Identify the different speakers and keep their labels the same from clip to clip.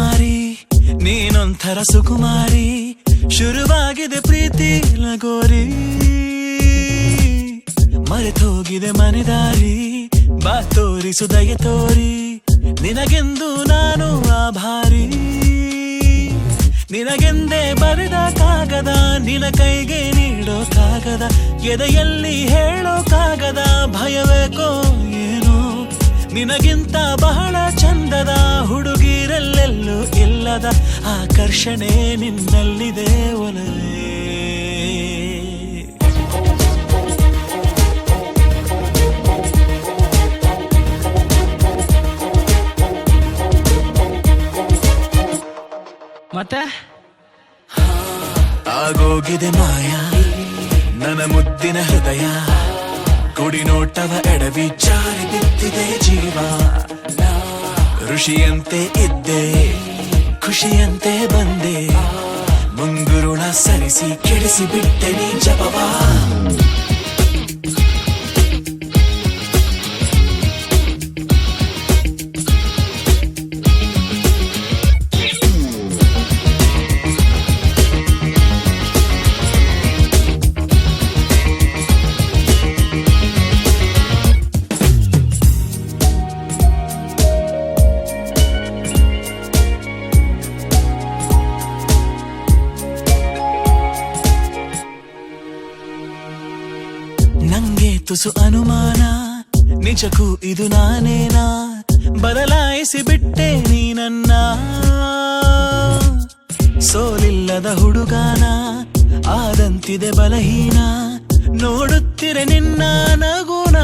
Speaker 1: ಕುಮಾರಿ, ನೀನೊಂಥರ ಸುಕುಮಾರಿ, ಶುರುವಾಗಿದೆ ಪ್ರೀತಿ ಲಗೋರಿ, ಮರೆತೋಗಿದೆ ಮನೆದಾರಿ, ಬಾ ತೋರಿಸು ದಯ ತೋರಿ, ನಿನಗೆಂದು ನಾನು ಆಭಾರಿ, ನಿನಗೆಂದೇ ಬರೆದ ಕಾಗದ, ನಿನ ಕೈಗೆ ನೀಡೋ ಕಾಗದ, ಎದೆಯಲ್ಲಿ ಹೇಳೋ ಕಾಗದ, ಭಯವೇಕೋ ಏನೋ ನಿನಗಿಂತ ಬಹಳ ಚಂದದ ಹುಡುಗಿರಲ್ಲೆಲ್ಲೂ ಇಲ್ಲದ ಆಕರ್ಷಣೆ ನಿನ್ನಲ್ಲಿದೆ ಒಲವೇ.
Speaker 2: ಮತ್ತೆ
Speaker 1: ಆಗೋಗಿದೆ ಮಾಯ ನನ್ನ ಮುದ್ದಿನ ಹೃದಯ, ಕುಡಿ ನೋಟವ ಎಡವಿ ಜಾರಿ ಬಿದ್ದಿದೆ ಜೀವ, ಋಷಿಯಂತೆ ಇದ್ದೆ ಖುಷಿಯಂತೆ ಬಂದೆ, ಮುಂಗುರುಳ ಸರಿಸಿ ಕೆಡಿಸಿ ಬಿಟ್ಟೆ ನೀ ಜಪವಾ. ನಂಗೆ ತುಸು ಅನುಮಾನ, ನಿಜಕ್ಕೂ ಇದು ನಾನೇನಾ, ಬದಲಾಯಿಸಿ ಬಿಟ್ಟೆ ನೀ ನನ್ನ, ಸೋಲಿಲ್ಲದ ಹುಡುಗಾನ ಆದಂತಿದೆ ಬಲಹೀನ, ನೋಡುತ್ತಿರೆ ನಿನ್ನ ನಗುನ,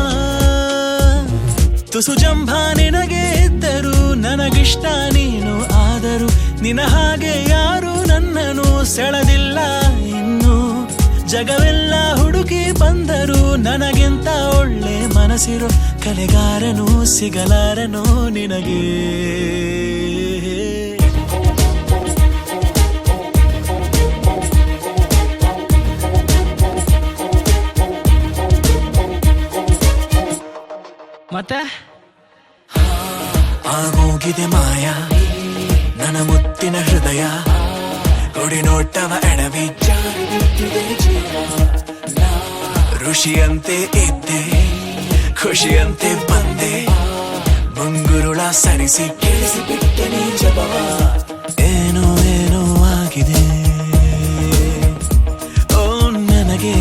Speaker 1: ತುಸು ಜಂಭ ನಿನಗೆ ಇದ್ದರು ನನಗಿಷ್ಟ ನೀನು ಆದರೂ, ನಿನ ಹಾಗೆ ಯಾರು ನನ್ನನ್ನು ಸೆಳೆದಿಲ್ಲ ಇನ್ನು, ಜಗವೆಲ್ಲ ಹುಡುಕಿ ಬಂದರು ನನಗಿಂತ ಒಳ್ಳೆ ಮನಸ್ಸಿರೋ ಕಲೆಗಾರನು ಸಿಗಲಾರನು ನಿನಗೆ.
Speaker 2: ಮತ್ತೆ
Speaker 1: ಆಗೋಗಿದೆ ಮಾಯ ನನ್ನ ಮುತ್ತಿನ ಹೃದಯ, ಕುಡಿ ನೋಟವ ಎಡವಿ ಜಾರಿ ಬಿದ್ದಿದೆ ಜೀವ, ಋಷಿಯಂತೆ ಇದ್ದೆ ಖುಷಿಯಂತೆ ಬಂದೆ, ಮುಂಗುರುಳ ಸರಿಸಿ ಕೇಳಿಸಿ ಬಿಟ್ಟೆ ನೀ ಜಪವ. ಏನೋ ಏನೋ ಆಗಿದೆ ಓ ನನಗೆ